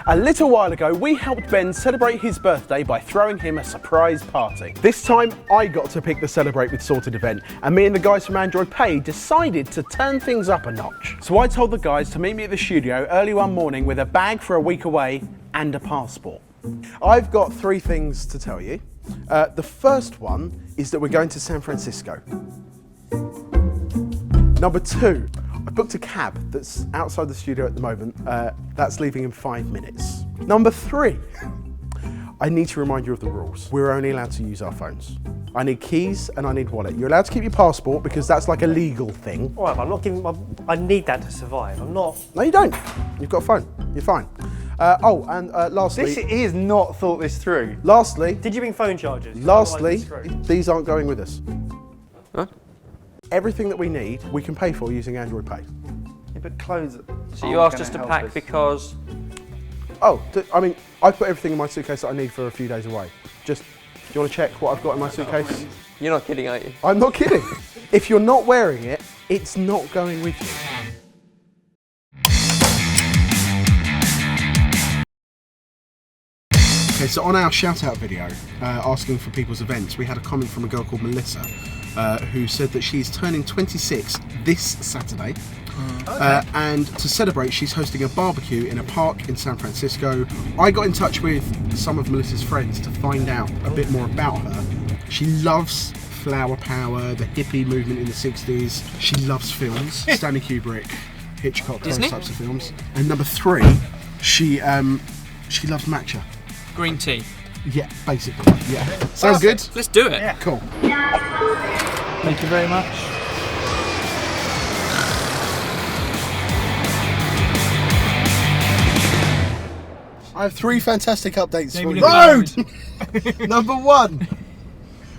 A little while ago, we helped Ben celebrate his birthday by throwing him a surprise party. This time, I got to pick the Celebrate with Sorted event, and me and the guys from Android Pay decided to turn things up a notch. So I told the guys to meet me at the studio early one morning with a bag for a week away and a passport. I've got 3 things to tell you. The first one is that we're going to San Francisco. Number 2, I booked a cab that's outside the studio at the moment. That's leaving in 5 minutes. Number 3, I need to remind you of the rules. We're only allowed to use our phones. I need keys and I need wallet. You're allowed to keep your passport because that's like a legal thing. All right, but I'm not giving I need that to survive. I'm not. No, you don't. You've got a phone. You're fine. Lastly... He has not thought this through. Lastly... Did you bring phone chargers? Lastly, these aren't going with us. Huh? Everything that we need, we can pay for using Android Pay. Yeah, but clothes. So you asked us to pack because? Oh, I mean, I put everything in my suitcase that I need for a few days away. Just, do you want to check what I've got in my suitcase? You're not kidding, are you? I'm not kidding. If you're not wearing it, it's not going with you. Okay, so on our shout-out video, asking for people's events, we had a comment from a girl called Melissa, who said that she's turning 26 this Saturday. And to celebrate, she's hosting a barbecue in a park in San Francisco. I got in touch with some of Melissa's friends to find out a bit more about her. She loves flower power, the hippie movement in the 60s. She loves films, Stanley Kubrick, Hitchcock, those types of films. And number 3, she loves matcha. Green tea. Yeah, basically. Yeah. Sounds good? Let's do it. Yeah. Cool. Thank you very much. I have 3 fantastic updates for you. Road! Number 1,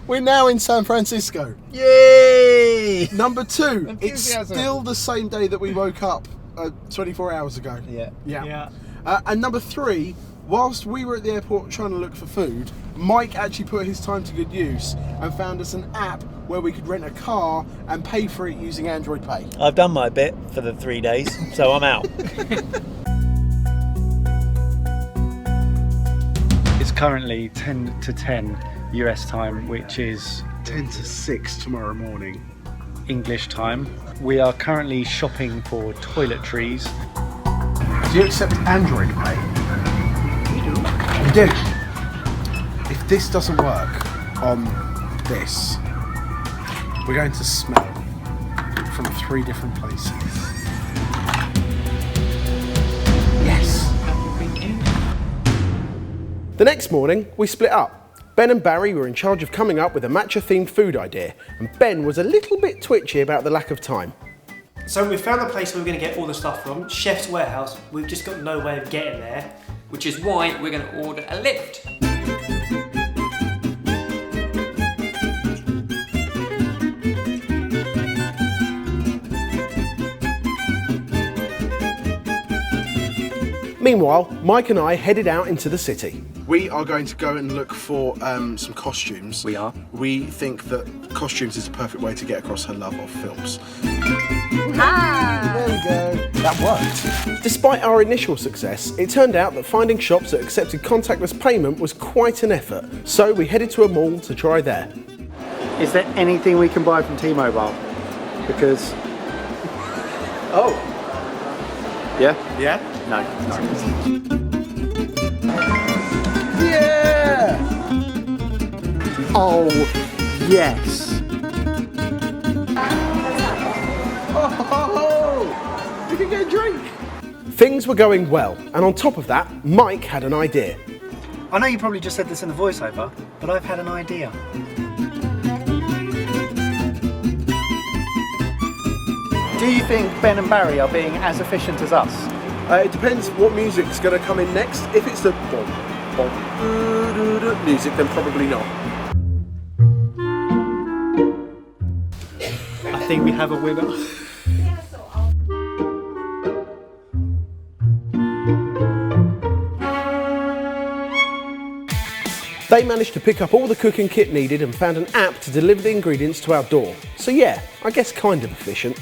we're now in San Francisco. Yay! Number 2, it's still the same day that we woke up 24 hours ago. Yeah. And number 3, whilst we were at the airport trying to look for food, Mike actually put his time to good use and found us an app where we could rent a car and pay for it using Android Pay. I've done my bit for the 3 days, so I'm out. It's currently 10 to 10 US time, which is 10 to 6 tomorrow morning. English time. We are currently shopping for toiletries. Do you accept Android Pay? We do. If this doesn't work on this, we're going to smell from 3 different places. Yes. The next morning, we split up. Ben and Barry were in charge of coming up with a matcha-themed food idea, and Ben was a little bit twitchy about the lack of time. So we found the place where we're going to get all the stuff from, Chef's Warehouse. We've just got no way of getting there. Which is why we're going to order a lift. Meanwhile, Mike and I headed out into the city. We are going to go and look for some costumes. We are. We think that costumes is the perfect way to get across her love of films. There we go. That worked. Despite our initial success, it turned out that finding shops that accepted contactless payment was quite an effort. So we headed to a mall to try there. Is there anything we can buy from T-Mobile? Because... Oh. Yeah? Yeah? No. Yeah! Oh, yes. Oh, you can get a drink. Things were going well, and on top of that, Mike had an idea. I know you probably just said this in the voiceover, but I've had an idea. Do you think Ben and Barry are being as efficient as us? It depends what music's going to come in next. If it's the bom, bom, music, then probably not. I think we have a winner. They managed to pick up all the cooking kit needed and found an app to deliver the ingredients to our door. So yeah, I guess kind of efficient.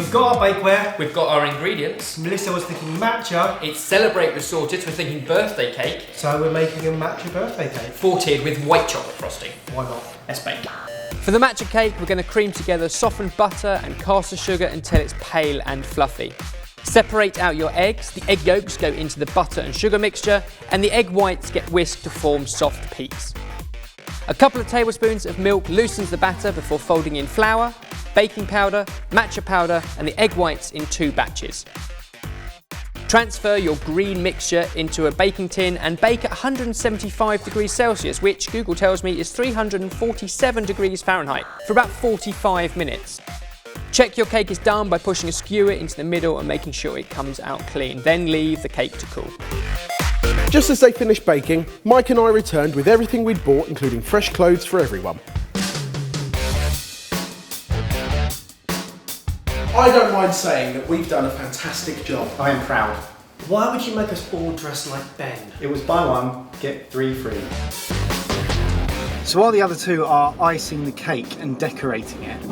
We've got our bakeware. We've got our ingredients. Melissa was thinking matcha. It's celebrate with sorted, so we're thinking birthday cake. So we're making a matcha birthday cake. 4-tiered with white chocolate frosting. Why not? Let's bake. For the matcha cake, we're going to cream together softened butter and caster sugar until it's pale and fluffy. Separate out your eggs. The egg yolks go into the butter and sugar mixture, and the egg whites get whisked to form soft peaks. A couple of tablespoons of milk loosens the batter before folding in flour, baking powder, matcha powder, and the egg whites in 2 batches. Transfer your green mixture into a baking tin and bake at 175 degrees Celsius, which Google tells me is 347 degrees Fahrenheit, for about 45 minutes. Check your cake is done by pushing a skewer into the middle and making sure it comes out clean. Then leave the cake to cool. Just as they finished baking, Mike and I returned with everything we'd bought, including fresh clothes for everyone. I don't mind saying that we've done a fantastic job. I am proud. Why would you make us all dress like Ben? It was buy one, get 3 free. So while the other two are icing the cake and decorating it,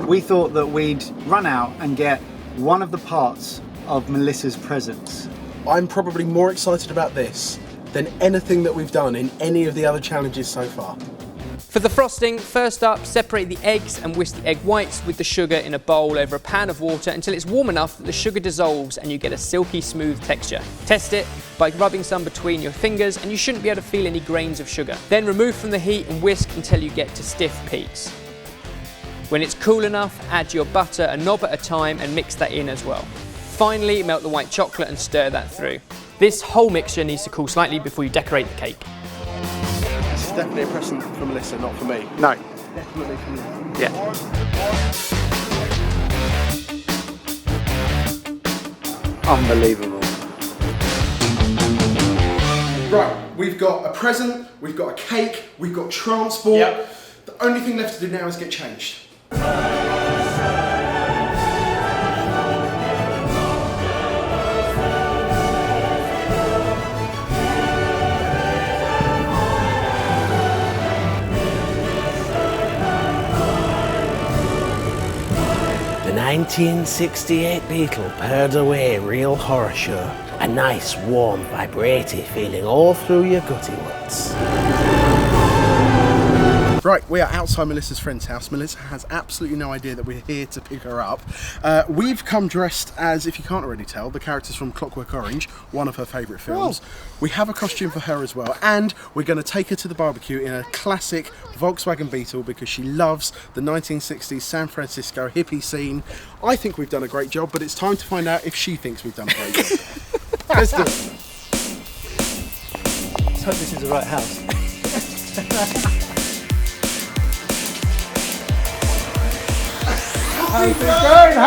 we thought that we'd run out and get one of the parts of Melissa's presents. I'm probably more excited about this than anything that we've done in any of the other challenges so far. For the frosting, first up, separate the eggs and whisk the egg whites with the sugar in a bowl over a pan of water until it's warm enough that the sugar dissolves and you get a silky smooth texture. Test it by rubbing some between your fingers and you shouldn't be able to feel any grains of sugar. Then remove from the heat and whisk until you get to stiff peaks. When it's cool enough, add your butter a knob at a time and mix that in as well. Finally, melt the white chocolate and stir that through. This whole mixture needs to cool slightly before you decorate the cake. This is definitely a present for Melissa, not for me. No. Definitely for me. Yeah. Unbelievable. Right, we've got a present, we've got a cake, we've got transport. Yep. The only thing left to do now is get changed. The 1968 Beetle purred away real horror show. A nice, warm, vibrating feeling all through your gutty woods. Right, we are outside Melissa's friend's house. Melissa has absolutely no idea that we're here to pick her up. We've come dressed as, if you can't already tell, the characters from Clockwork Orange, one of her favourite films. We have a costume for her as well, and we're going to take her to the barbecue in a classic Volkswagen Beetle because she loves the 1960s San Francisco hippie scene. I think we've done a great job, but it's time to find out if she thinks we've done a great job. Let's do it. Let's hope this is the right house. Happy birthday!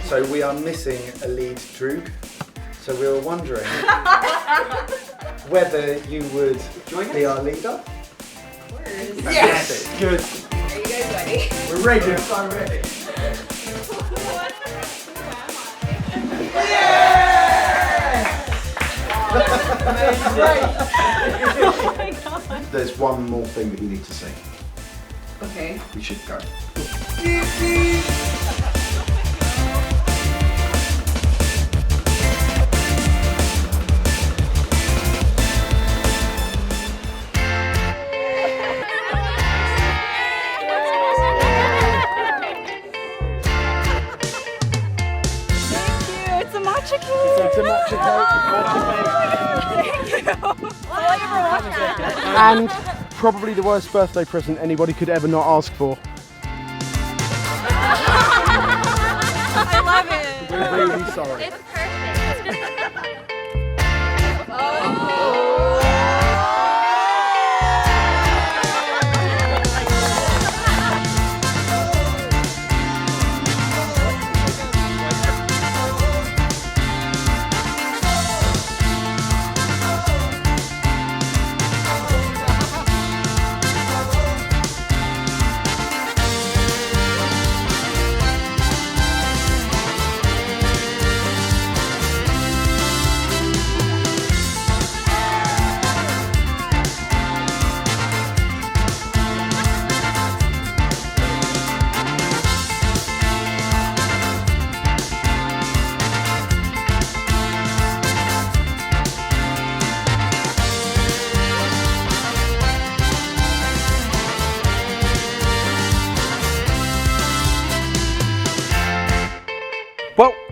So we are missing a lead droog. So we were wondering whether you would be our leader. Yes! Good. Are you guys ready? We're ready. I'm ready. Oh my god. There's one more thing that you need to see. Okay. We should go. It's a matcha cake. It's a matcha Thank you. All I ever wanted. cake. And probably the worst birthday present anybody could ever not ask for. I love it. We're really sorry. It's perfect.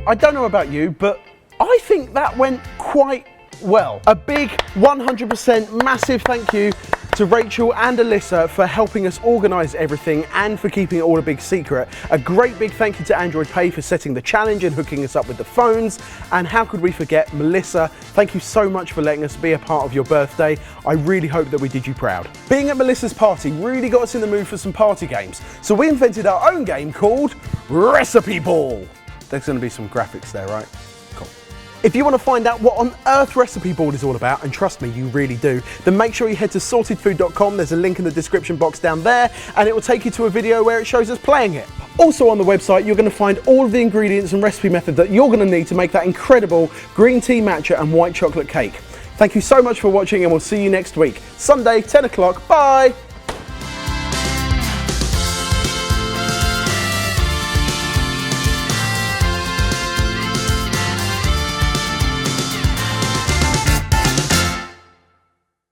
I don't know about you, but I think that went quite well. A big 100% massive thank you to Rachel and Alyssa for helping us organise everything and for keeping it all a big secret. A great big thank you to Android Pay for setting the challenge and hooking us up with the phones. And how could we forget Melissa? Thank you so much for letting us be a part of your birthday. I really hope that we did you proud. Being at Melissa's party really got us in the mood for some party games. So we invented our own game called Recipe Ball. There's going to be some graphics there, right? If you want to find out what on earth Recipe Board is all about, and trust me, you really do, then make sure you head to sortedfood.com. There's a link in the description box down there, and it will take you to a video where it shows us playing it. Also on the website, you're going to find all of the ingredients and recipe method that you're going to need to make that incredible green tea matcha and white chocolate cake. Thank you so much for watching, and we'll see you next week. Sunday, 10 o'clock. Bye!